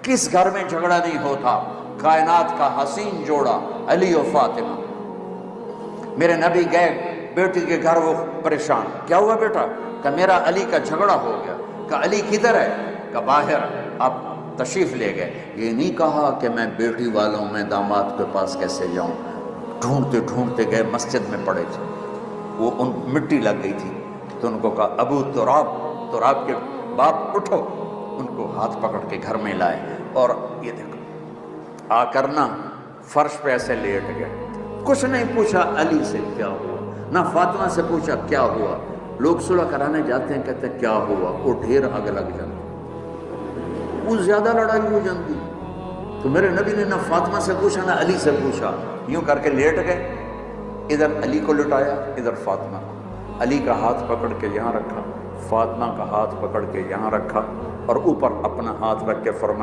کس گھر میں جھگڑا نہیں ہوتا؟ کائنات کا حسین جوڑا علی و فاطمہ۔ میرے نبی گئے بیٹی کے گھر، وہ پریشان، کیا ہوا بیٹا؟ کہ میرا علی کا جھگڑا ہو گیا۔ کہ علی کدھر ہے؟ کہ باہر۔ آپ تشریف لے گئے۔ یہ نہیں کہا کہ میں بیٹی والوں میں داماد کے پاس کیسے جاؤں، ڈھونڈتے ڈھونڈتے گئے، مسجد میں پڑے تھے، وہ ان مٹی لگ گئی تھی، تو ان کو کہا ابو تراب، تراب کے باپ اٹھو، ان کو ہاتھ پکڑ کے گھر میں لائے، اور یہ دیکھو آ کر نا فرش پہ ایسے لیٹ گئے۔ کچھ نہیں پوچھا علی سے کیا ہوا، نہ فاطمہ سے پوچھا کیا ہوا۔ لوگ صلح کرانے جاتے ہیں، کہتے ہیں کیا ہوا، وہ ڈھیر آگ لگ جاتی، وہ زیادہ لڑائی ہو جاتی۔ تو میرے نبی نے نہ فاطمہ سے پوچھا نہ علی سے پوچھا، یوں کر کے لیٹ گئے، ادھر علی کو لٹایا ادھر فاطمہ کو، علی کا ہاتھ پکڑ کے یہاں رکھا، فاطمہ کا ہاتھ پکڑ کے یہاں رکھا، اور اوپر اپنا ہاتھ رکھ کے فرمایا